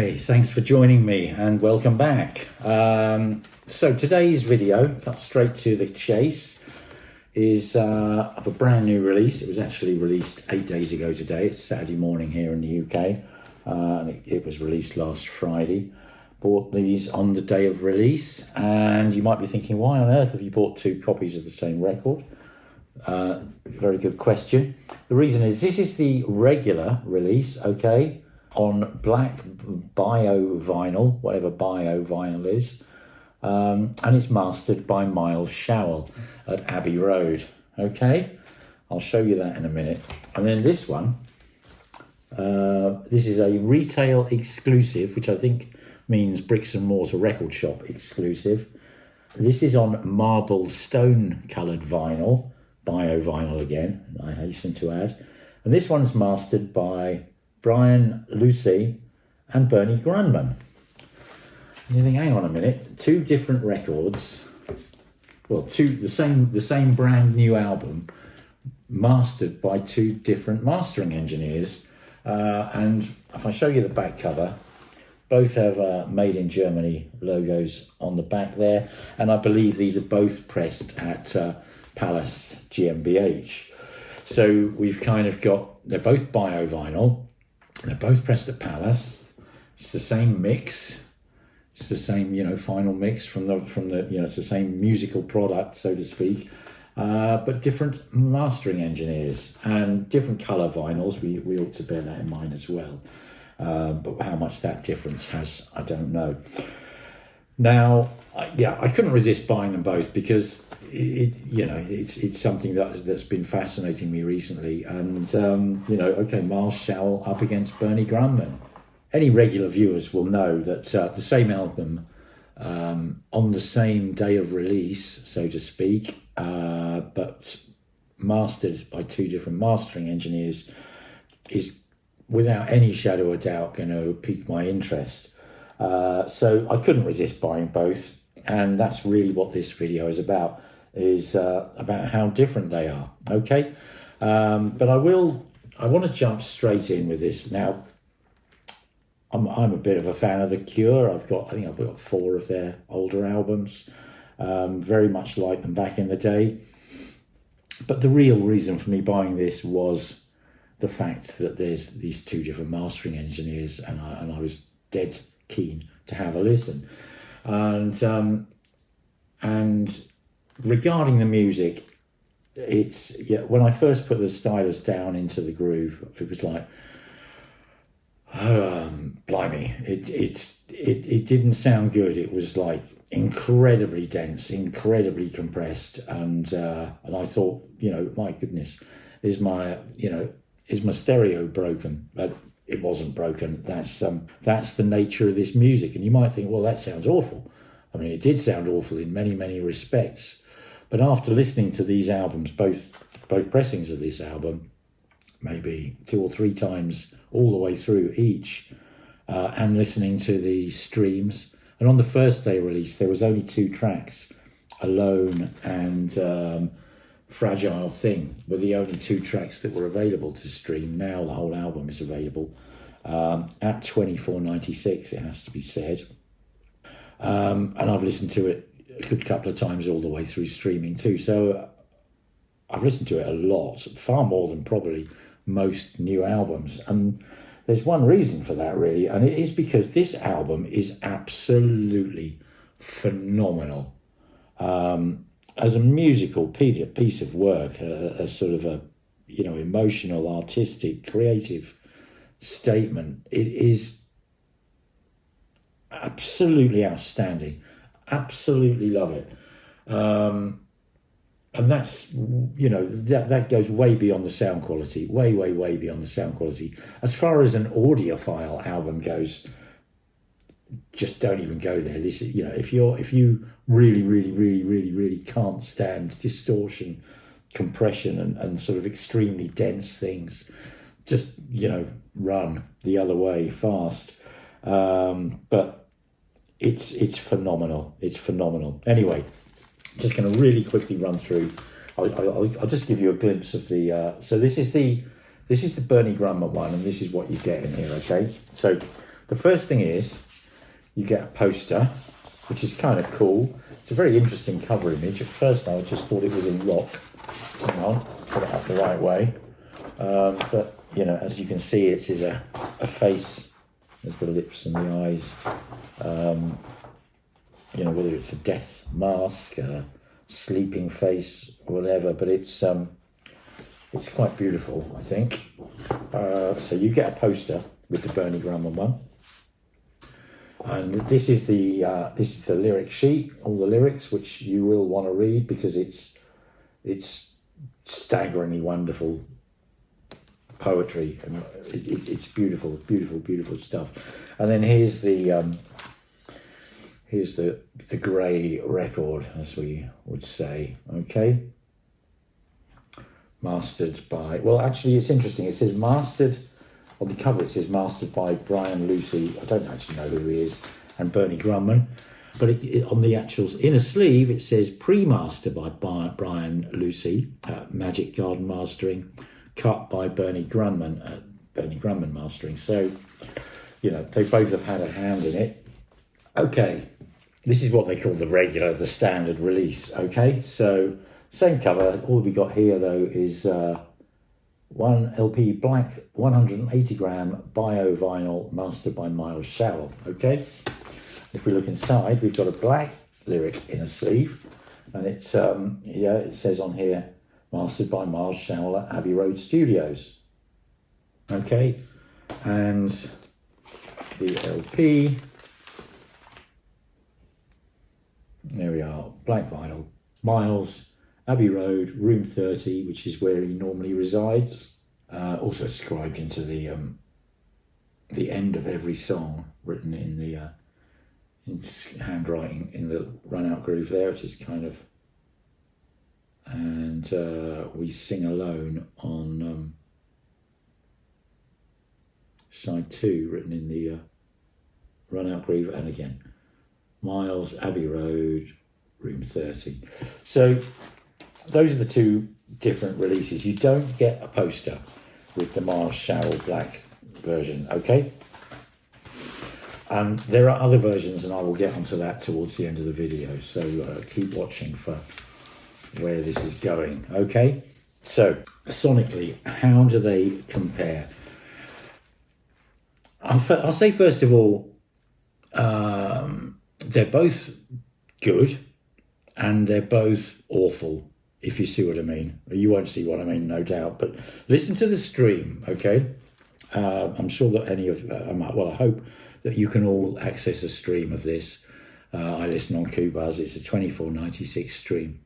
Okay, thanks for joining me and welcome back. So today's video, cut straight to the chase, is of a brand new release. It was actually released 8 days ago today. It's Saturday morning here in the UK. And it was released last Friday. Bought these on the day of release, and you might be thinking, why on earth have you bought two copies of the same record? Very good question. The reason is this is the regular release, okay, on black bio vinyl, whatever bio vinyl is, and it's mastered by Miles Showell at Abbey Road, okay? I'll show you that in a minute. And then this one, this is a retail exclusive, which I think means bricks and mortar record shop exclusive. This is on marble stone coloured vinyl, bio vinyl again, I hasten to add. And this one's mastered by Lucey and Grundman. And you think, hang on a minute, two different records, well, the same brand new album, mastered by two different mastering engineers. And if I show you the back cover, both have Made in Germany logos on the back there, and I believe these are both pressed at Pallas GmbH. So we've kind of got, they're both bio vinyl, they're both pressed at Pallas. It's the same mix. It's the same, final mix from the, it's the same musical product, so to speak, but different mastering engineers and different colour vinyls. We ought to bear that in mind as well. But how much that difference has, I don't know. Now, I couldn't resist buying them both because it's something that's been fascinating me recently. And okay, Miles Showell up against Grundman. Any regular viewers will know that the same album on the same day of release, so to speak, but mastered by two different mastering engineers, is without any shadow of doubt going to pique my interest. So I couldn't resist buying both, and that's really what this video is about how different they are, okay? But I want to jump straight in with this. Now, I'm a bit of a fan of The Cure. I think I've got 4 of their older albums, very much like them back in the day. But the real reason for me buying this was the fact that there's these two different mastering engineers, and I was dead keen to have a listen. And regarding the music, when I first put the stylus down into the groove, it was like, blimey, it didn't sound good. It was like incredibly dense, incredibly compressed, and I thought, my goodness, is my stereo broken? But it wasn't broken. That's the nature of this music. And you might think, well, that sounds awful. I mean, it did sound awful in many, many respects. But after listening to these albums, both pressings of this album, maybe 2 or 3 times all the way through each, and listening to the streams, and on the first day release, there was only 2 tracks, Alone and Fragile Thing were the only 2 tracks that were available to stream. Now the whole album is available at $24.96, it has to be said. And I've listened to it a good couple of times all the way through streaming too. So I've listened to it a lot, far more than probably most new albums. And there's one reason for that, really, and it is because this album is absolutely phenomenal. As a musical piece of work, a sort of a emotional, artistic, creative statement, it is absolutely outstanding. Absolutely love it. And that's, that goes way beyond the sound quality, way beyond the sound quality. As far as an audiophile album goes, just don't even go there. This is, if you really can't stand distortion, compression, and sort of extremely dense things, just run the other way fast. But it's phenomenal. It's phenomenal. Anyway, just going to really quickly run through. I'll just give you a glimpse of the. So this is the Grundman one, and this is what you get in here. Okay, so the first thing is you get a poster, which is kind of cool. It's a very interesting cover image. At first I just thought it was in rock. Hang on, put it up the right way. But, you know, as you can see, it is a face. There's the lips and the eyes. You know, whether it's a death mask, a sleeping face, whatever, but it's quite beautiful, I think. So you get a poster with the Bernie Grundman one. And this is the lyric sheet, all the lyrics, which you will want to read because it's staggeringly wonderful poetry, and it's beautiful, beautiful, beautiful stuff. And then here's the grey record, as we would say. Okay, mastered by. Well, actually, it's interesting. It says mastered. On the cover it says mastered by Brian Lucey. I don't actually know who he is, and Bernie Grundman. But on the actual inner sleeve it says pre-master by Brian Lucey, Magic Garden Mastering, cut by Bernie Grundman, Bernie Grundman Mastering. So, you know, they both have had a hand in it. Okay, this is what they call the standard release. Okay, so same cover. All we got here though is one LP black 180 gram bio vinyl mastered by Miles Showell. Okay, if we look inside, we've got a black lyric inner sleeve, and it's it says on here mastered by Miles Showell at Abbey Road Studios. Okay, and the LP, there we are, black vinyl, Miles, Abbey Road, room 30, which is where he normally resides. Also scribed into the end of every song, written in the in handwriting in the run-out groove there, which is kind of. And we sing alone on side 2, written in the run-out groove, and again, Miles, Abbey Road, room 30. So those are the two different releases. You don't get a poster with the Miles Showell black version, okay? There are other versions, and I will get onto that towards the end of the video, so keep watching for where this is going, okay? So, sonically, how do they compare? I'll say, first of all, they're both good, and they're both awful, if you see what I mean. You won't see what I mean, no doubt, but listen to the stream, okay? I'm sure that I hope that you can all access a stream of this. I listen on Qobuz. It's a 24.96 stream.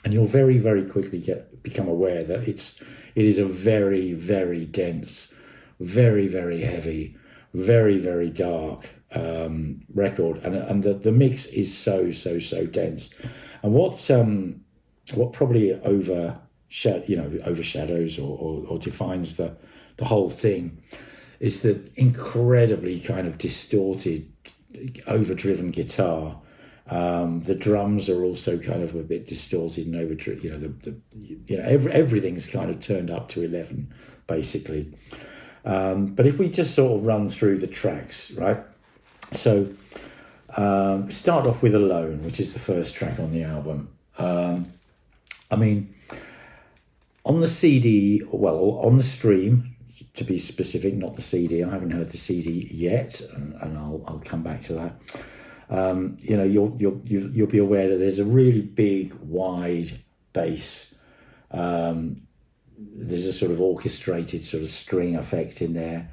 And you'll very, very quickly become aware that it is a very, very dense, very, very heavy, very, very dark record, and the mix is so dense. And what probably overshadows or defines the whole thing is the incredibly kind of distorted, overdriven guitar. The drums are also kind of a bit distorted and overdriven. Everything's kind of turned up to 11, basically. But if we just sort of run through the tracks, right? So start off with Alone, which is the first track on the album. I mean, on the CD, well, on the stream, to be specific, not the CD. I haven't heard the CD yet, and I'll come back to that. You'll be aware that there's a really big, wide bass. There's a sort of orchestrated sort of string effect in there,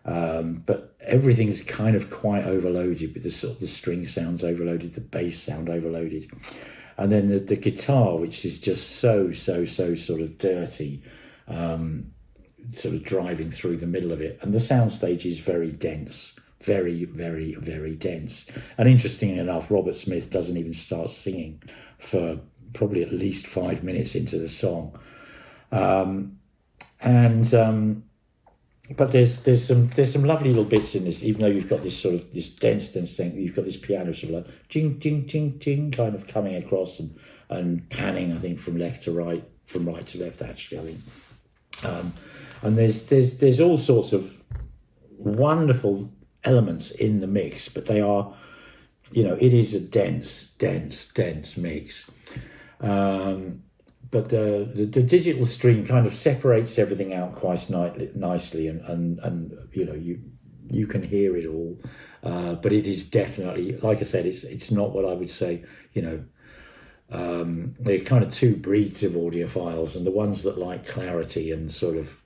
but everything's kind of quite overloaded. With the string sounds overloaded, the bass sound overloaded, and then the guitar, which is just so sort of dirty, sort of driving through the middle of it, and the soundstage is very dense. Very, very, very dense. And interestingly enough, Robert Smith doesn't even start singing for probably at least 5 minutes into the song. But there's some lovely little bits in this, even though you've got this sort of this dense thing. You've got this piano sort of like jing, jing, jing, jing, kind of coming across and panning, I think, from left to right, from right to left, actually, I think. And there's all sorts of wonderful elements in the mix, but they are, it is a dense mix. But the digital stream kind of separates everything out quite nicely, and you can hear it all. But it is definitely, like I said, it's not what I would say. There are kind of two breeds of audiophiles, and the ones that like clarity and sort of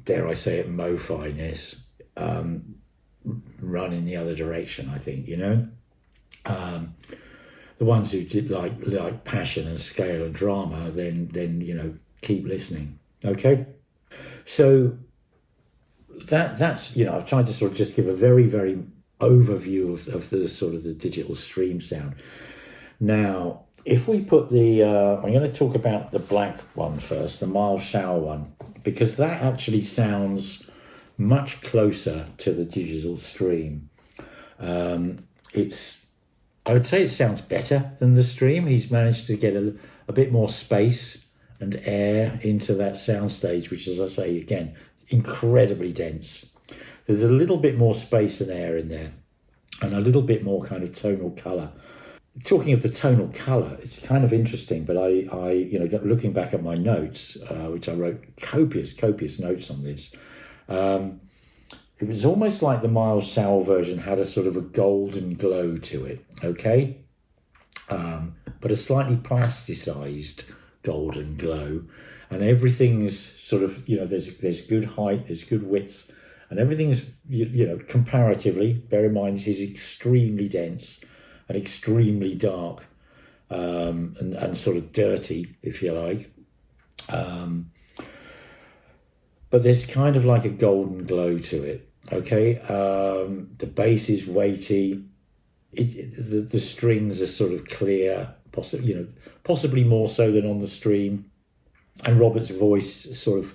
dare I say it, mo-finess, run in the other direction. I think the ones who did like passion and scale and drama, then keep listening. Okay, so that's I've tried to sort of just give a very, very overview of the sort of the digital stream sound. Now, if we put I'm going to talk about the black one first, the Miles Showell one, because that actually sounds much closer to the digital stream. I would say it sounds better than the stream. He's managed to get a bit more space and air into that soundstage, which, as I say, again, incredibly dense. There's a little bit more space and air in there, and a little bit more kind of tonal colour. Talking of the tonal colour, it's kind of interesting, but I looking back at my notes, which I wrote copious notes on this, it was almost like the Miles Showell version had a sort of a golden glow to it, okay? But a slightly plasticized golden glow, and everything's sort of, there's good height, there's good width, and everything's, comparatively, bear in mind, this is extremely dense and extremely dark, and sort of dirty, if you like. But there's kind of like a golden glow to it, okay? The bass is weighty. The strings are sort of clear, possibly more so than on the stream. And Robert's voice sort of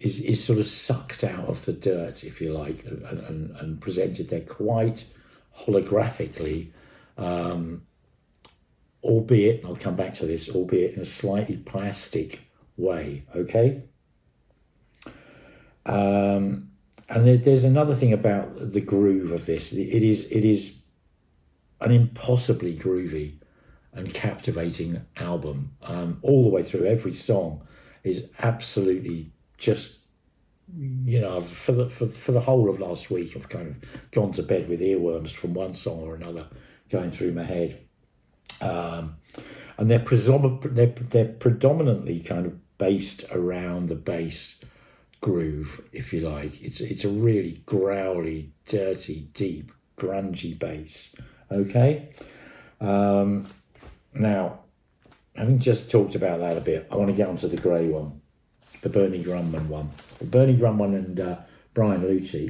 is sort of sucked out of the dirt, if you like, and presented there quite holographically, albeit, and I'll come back to this, albeit in a slightly plastic way, okay? And there's another thing about the groove of this. It is an impossibly groovy and captivating album, all the way through. Every song is absolutely just, for the whole of last week, I've kind of gone to bed with earworms from one song or another going through my head. And they're predominantly kind of based around the bass groove, if you like. It's a really growly, dirty, deep, grungy bass. Okay. Now, having just talked about that a bit, I want to get onto the grey one, the Bernie Grundman one. The Bernie Grundman and Brian Lucey.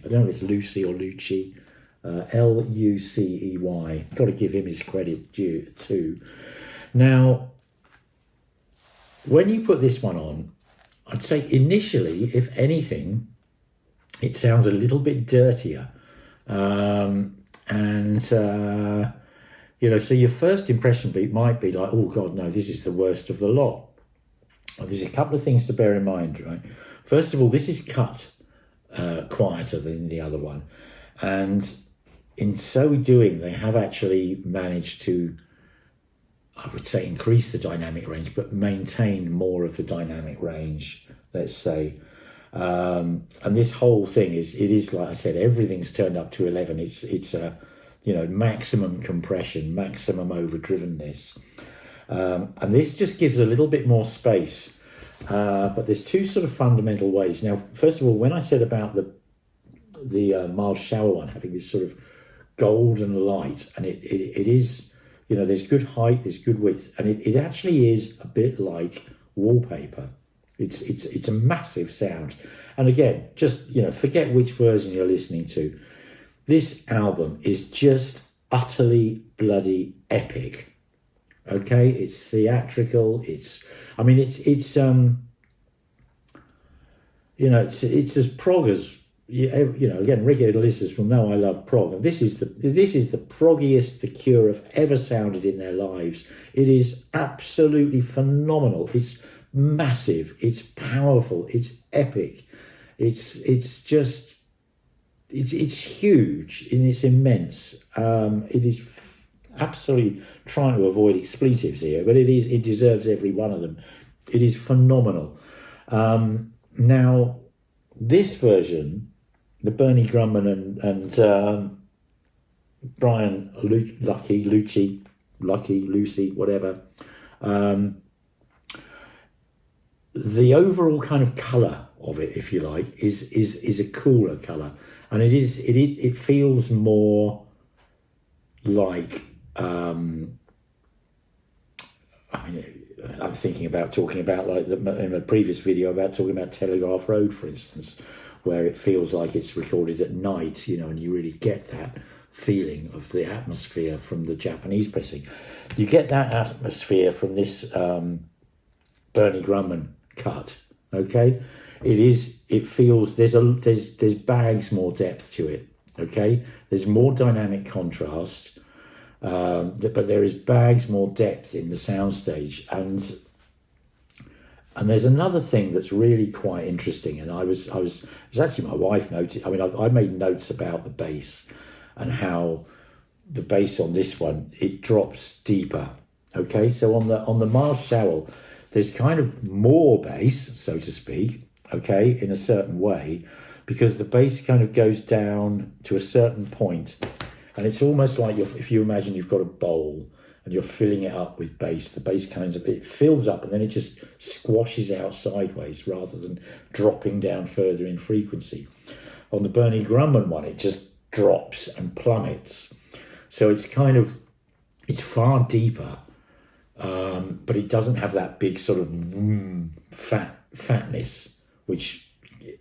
I don't know if it's Lucy or Lucey. Lucey. Got to give him his credit due too. Now, when you put this one on, I'd say initially, if anything, it sounds a little bit dirtier. So your first impression might be like, oh God, no, this is the worst of the lot. Well, there's a couple of things to bear in mind, right? First of all, this is cut quieter than the other one. And in so doing, they have actually managed to, I would say, increase the dynamic range, but maintain more of the dynamic range, let's say. And this whole thing is like I said, everything's turned up to 11. It's a, maximum compression, maximum overdrivenness. And this just gives a little bit more space. But there's two sort of fundamental ways. Now, first of all, when I said about the Miles Showell one having this sort of golden light, and it is, there's good height, there's good width, and it actually is a bit like wallpaper. It's a massive sound. And again, just, forget which version you're listening to. This album is just utterly bloody epic. Okay, it's theatrical. It's as prog as, again, regular listeners will know I love prog. And this is the proggiest the Cure have ever sounded in their lives. It is absolutely phenomenal. It's massive. It's powerful. It's epic. It's just it's huge and it's immense. It is absolutely trying to avoid expletives here, but it deserves every one of them. It is phenomenal. Now, this version, the Bernie Grundman and Brian Lucey, whatever. The overall kind of colour of it, if you like, is a cooler colour, and it feels more like. I mean, I'm thinking about talking about like in a previous video about talking about Telegraph Road, for instance, where it feels like it's recorded at night, and you really get that feeling of the atmosphere from the Japanese pressing. You get that atmosphere from this Bernie Grundman cut. Okay, it feels there's bags more depth to it. Okay, there's more dynamic contrast. But there is bags more depth in the soundstage, and there's another thing that's really quite interesting. And it was actually my wife noticed. I mean, I made notes about the bass and how the bass on this one, it drops deeper. Okay, so on the Miles Showell, there's kind of more bass, so to speak. Okay, in a certain way, because the bass kind of goes down to a certain point. And it's almost like if you imagine you've got a bowl and you're filling it up with bass, the bass kind of, it fills up and then it just squashes out sideways rather than dropping down further in frequency. On the Bernie Grundman one, it just drops and plummets. So it's far deeper, but it doesn't have that big sort of fatness, which,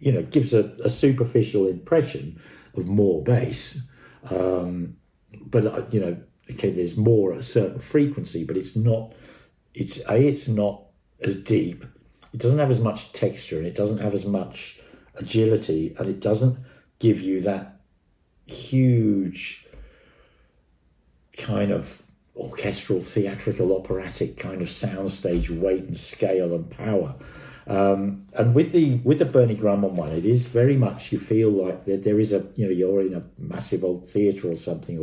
gives a superficial impression of more bass. But okay, there's more at a certain frequency, but it's not as deep. It doesn't have as much texture, and it doesn't have as much agility, and it doesn't give you that huge kind of orchestral, theatrical, operatic kind of soundstage weight and scale and power. And with the Bernie Grundman one, it is very much, you feel like there is you're in a massive old theatre or something,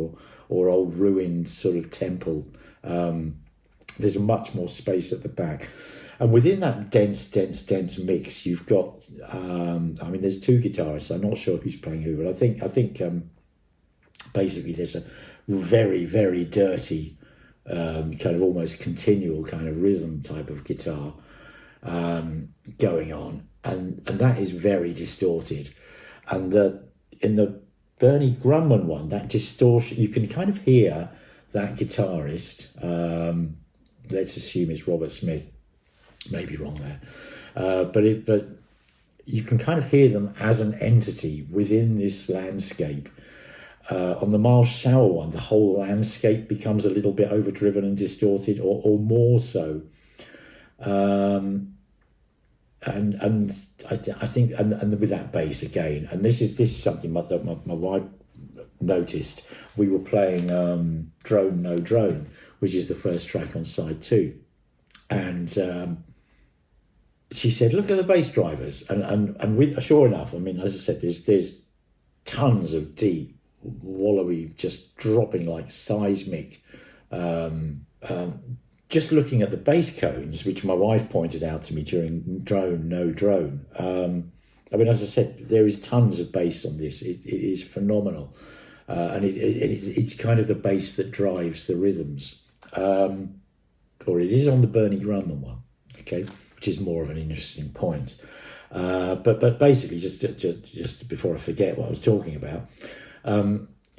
or old ruined sort of temple. There's much more space at the back, and within that dense mix, you've got. There's two guitarists. I'm not sure who's playing who, but I think basically there's a very, very dirty, kind of almost continual kind of rhythm type of guitar. Going on, and that is very distorted, and in the Bernie Grundman one, that distortion, you can kind of hear that guitarist, let's assume it's Robert Smith, maybe wrong there, but you can kind of hear them as an entity within this landscape. On the Miles Showell one, the whole landscape becomes a little bit overdriven and distorted, or more so. And I think with that bass again, and this is something that my wife noticed. We were playing Drone No Drone, which is the first track on side 2, and she said, "Look at the bass drivers," and with, sure enough, I mean, as I said, there's tons of deep, wallowy, just dropping like seismic. Just looking at the bass cones, which my wife pointed out to me during Drone No Drone. As I said, there is tons of bass on this. It is phenomenal, and it's kind of the bass that drives the rhythms. Or it is on the Bernie Grundman one, okay, which is more of an interesting point. But basically, just before I forget what I was talking about,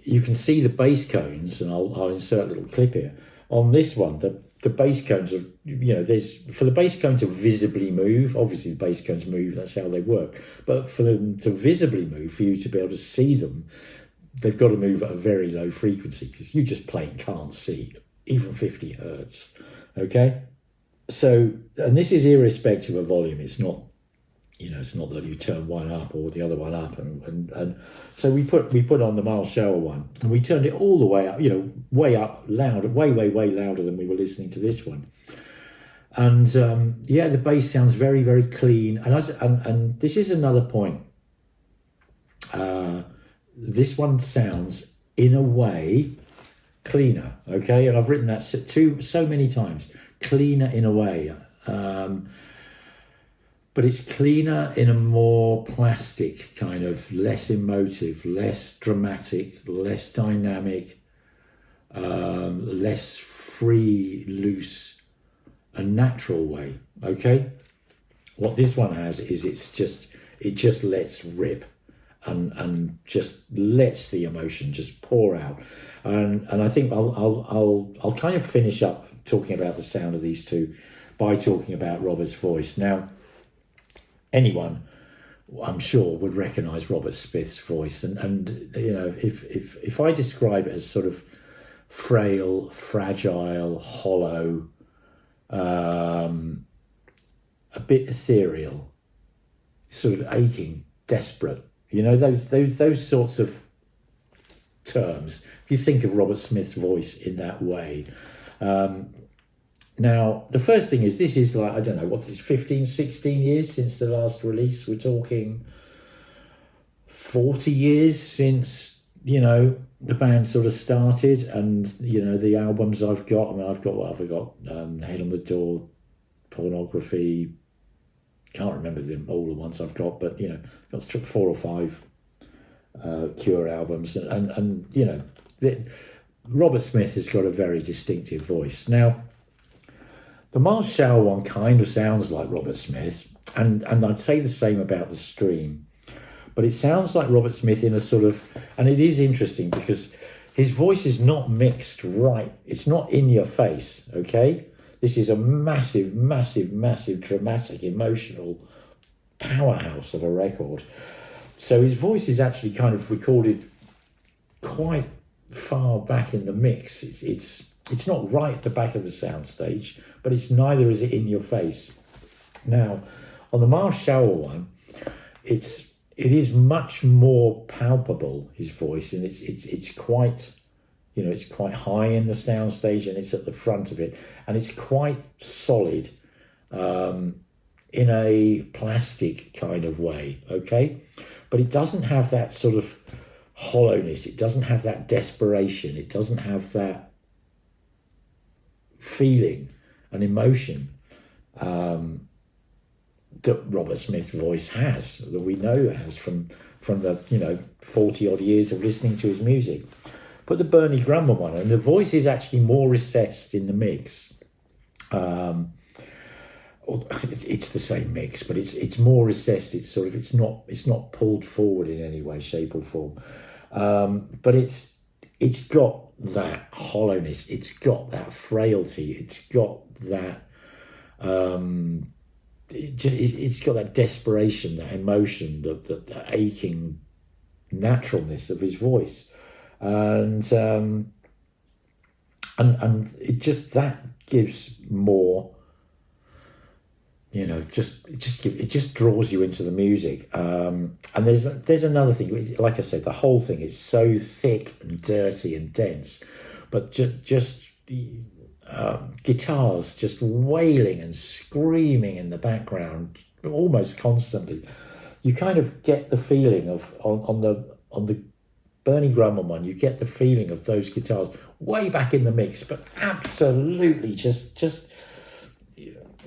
you can see the bass cones, and I'll insert a little clip here. On this one, the bass cones are, there's, for the bass cone to visibly move, obviously the bass cones move, that's how they work. But for them to visibly move, for you to be able to see them, they've got to move at a very low frequency, because you just plain can't see even 50 hertz, okay? So, and this is irrespective of volume. It's not, it's not that you turn one up or the other one up, and so we put on the Miles Showell one, and we turned it all the way up, way up, loud, way louder than we were listening to this one. And the bass sounds very, very clean. And this is another point this one sounds, in a way, cleaner, okay? And I've written that so many times, cleaner in a way. But it's cleaner in a more plastic kind of, less emotive, less dramatic, less dynamic, less free, loose, a natural way, okay? What this one has is it just lets rip and just lets the emotion just pour out. And I think I'll kind of finish up talking about the sound of these two by talking about Robert's voice. Now, anyone, I'm sure, would recognise Robert Smith's voice, and you know, if I describe it as sort of frail, fragile, hollow, a bit ethereal, sort of aching, desperate, you know, those sorts of terms. If you think of Robert Smith's voice in that way. Now, the first thing is, this is like, I don't know, what is 15, 16 years since the last release? We're talking 40 years since, you know, the band sort of started, and, you know, the albums I've got, I mean, I've got Head on the Door, Pornography, can't remember all the ones I've got, but, you know, got 4 or 5 Cure albums, and you know, Robert Smith has got a very distinctive voice. Now, the Miles Showell one kind of sounds like Robert Smith, and I'd say the same about the Stream, but it sounds like Robert Smith in a sort of, and it is interesting because his voice is not mixed right, it's not in your face, okay? This is a massive, massive, massive, dramatic, emotional powerhouse of a record. So his voice is actually kind of recorded quite far back in the mix. It's not right at the back of the soundstage, but it's neither is it in your face. Now, on the Miles Showell one, it is much more palpable, his voice, and it's quite, you know, it's quite high in the soundstage, and it's at the front of it, and it's quite solid, in a plastic kind of way, okay? But it doesn't have that sort of hollowness. It doesn't have that desperation. It doesn't have that feeling and emotion that Robert Smith's voice has, that we know has from the, you know, 40 odd years of listening to his music. Put the Bernie Grundman one, and the voice is actually more recessed in the mix. It's the same mix, but it's more recessed. It's sort of, it's not pulled forward in any way, shape or form. But it's got that hollowness. It's got that frailty. It's got that it's got that desperation, that emotion, the aching naturalness of his voice, and it just gives more. You know, it just draws you into the music. And there's another thing. Like I said, the whole thing is so thick and dirty and dense, but just guitars just wailing and screaming in the background almost constantly. You kind of get the feeling of on the Bernie Grundman one. You get the feeling of those guitars way back in the mix, but absolutely just.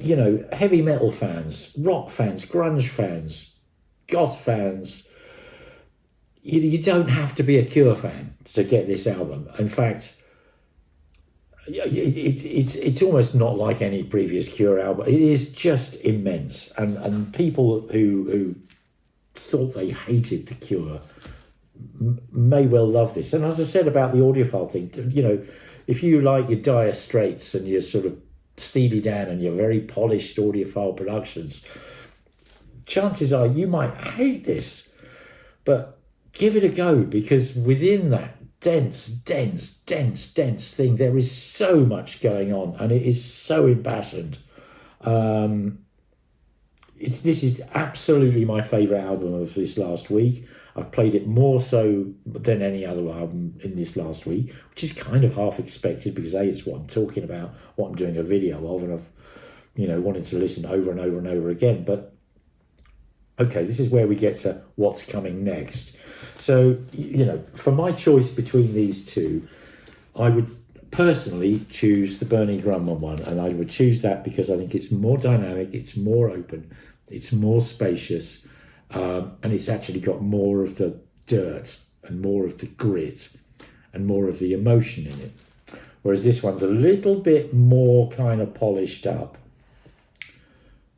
You know, heavy metal fans, rock fans, grunge fans, goth fans, you don't have to be a Cure fan to get this album. In fact, it's almost not like any previous Cure album. It is just immense, and people who thought they hated the Cure may well love this. And as I said about the audiophile thing, you know, if you like your Dire Straits and your sort of Steely Dan and your very polished audiophile productions, chances are you might hate this, but give it a go, because within that dense thing, there is so much going on, and it is so impassioned. This is absolutely my favourite album of this last week. I've played it more so than any other album in this last week, which is kind of half expected, because A, it's what I'm talking about, what I'm doing a video of, and I've, you know, wanted to listen over and over and over again. But okay, this is where we get to what's coming next. So, for my choice between these two, I would personally choose the Bernie Grundman one, and I would choose that because I think it's more dynamic, it's more open, it's more spacious, and it's actually got more of the dirt and more of the grit and more of the emotion in it. Whereas this one's a little bit more kind of polished up,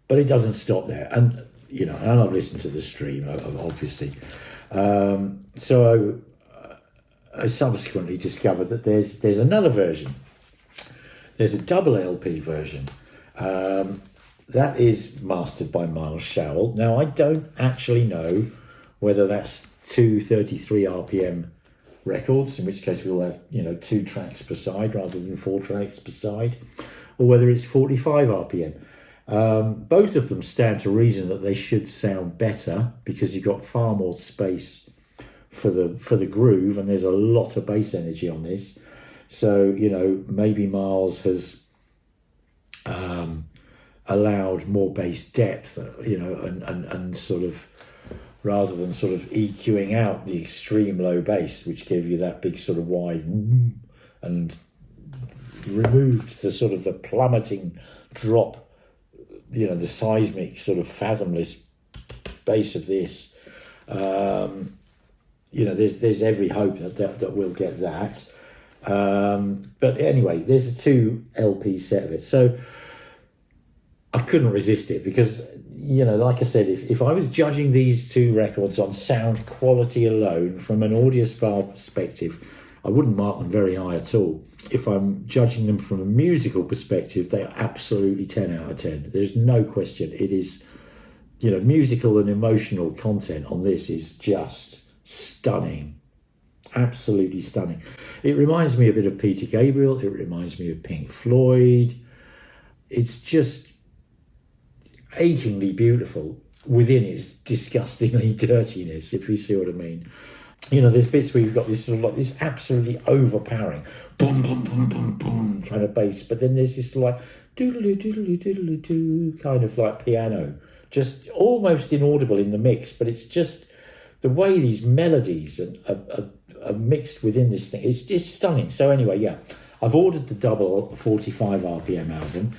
but it doesn't stop there. And and I've listened to the stream, obviously. So I subsequently discovered that there's another version. There's a double LP version. That is mastered by Miles Showell. Now, I don't actually know whether that's 233 RPM records, in which case we'll have 2 tracks per side rather than 4 tracks per side, or whether it's 45 RPM. Both of them stand to reason that they should sound better because you've got far more space for the groove, and there's a lot of bass energy on this. So maybe Miles has allowed more bass depth, and sort of, rather than sort of EQing out the extreme low bass, which gave you that big sort of wide, and removed the sort of the plummeting drop, the seismic sort of fathomless bass of this. There's every hope that we'll get that. But anyway, there's a 2 LP set of it. So I couldn't resist it because, like I said, if I was judging these 2 records on sound quality alone from an audiophile perspective, I wouldn't mark them very high at all. If I'm judging them from a musical perspective, they are absolutely 10 out of 10. There's no question. It is, musical and emotional content on this is just stunning. Absolutely stunning. It reminds me a bit of Peter Gabriel. It reminds me of Pink Floyd. It's just achingly beautiful within its disgustingly dirtiness, if you see what I mean. There's bits where you've got this sort of like this absolutely overpowering boom, boom, boom, boom, boom kind of bass, but then there's this like doodle doodle doodle doo kind of like piano, just almost inaudible in the mix, but it's just the way these melodies are mixed within this thing. It's stunning. So anyway, yeah, I've ordered the double 45 RPM album.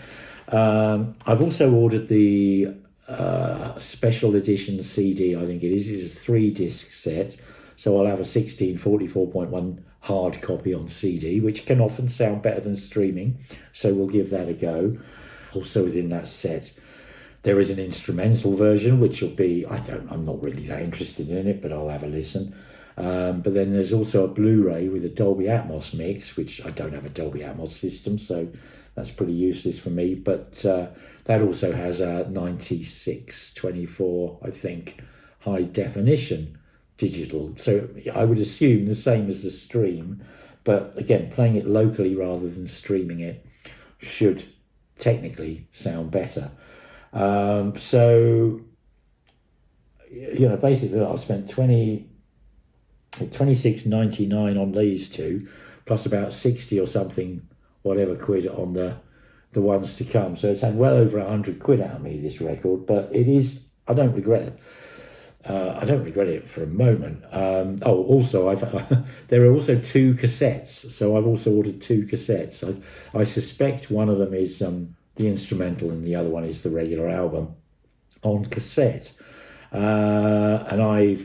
I've also ordered the special edition CD, I think it is. It's a 3-disc set. So I'll have a 1644.1 hard copy on CD, which can often sound better than streaming. So we'll give that a go. Also within that set, there is an instrumental version, which will be, I'm not really that interested in it, but I'll have a listen. But then there's also a Blu-ray with a Dolby Atmos mix, which I don't have a Dolby Atmos system, so that's pretty useless for me. But that also has a 9624, I think, high definition digital. So I would assume the same as the stream, but again, playing it locally rather than streaming it should technically sound better. So basically I've spent $26.99 on these 2, plus about 60 or something, whatever quid on the ones to come. So it's had well over 100 quid out of me, this record, but it is, I don't regret it. I don't regret it for a moment. Also, there are also 2 cassettes, so I've also ordered 2 cassettes. I suspect one of them is the instrumental and the other one is the regular album on cassette. And I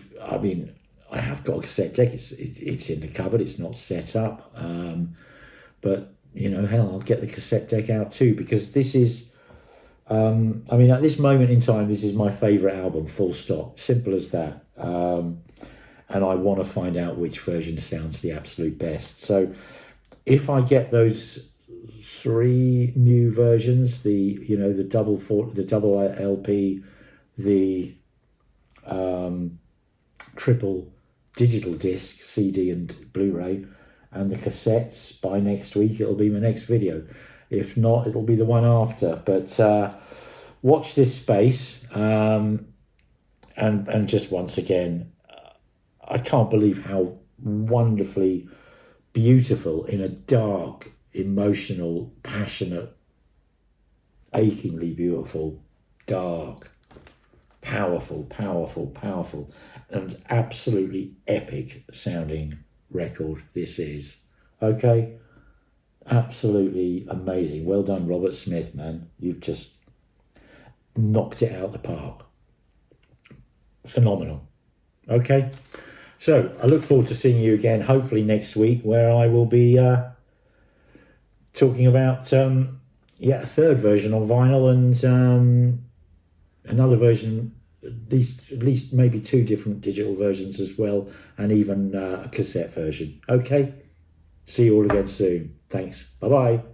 have got a cassette deck. It's in the cupboard. It's not set up, but hell, I'll get the cassette deck out too, because this is. At this moment in time, this is my favourite album, full stop. Simple as that. And I want to find out which version sounds the absolute best. So if I get those 3 new versions, the double LP, the triple digital disc, CD and Blu-ray, and the cassettes, by next week, it'll be my next video. If not, it'll be the one after. But watch this space. And just once again, I can't believe how wonderfully beautiful, in a dark, emotional, passionate, achingly beautiful, dark, powerful, powerful, powerful, and absolutely epic sounding record this is. Okay, absolutely amazing. Well done, Robert Smith, man. You've just knocked it out of the park. Phenomenal. Okay, so I look forward to seeing you again, hopefully next week, where I will be talking about a third version on vinyl and another version, at least maybe 2 different digital versions as well, and even a cassette version. Okay, see you all again soon. Thanks. Bye bye.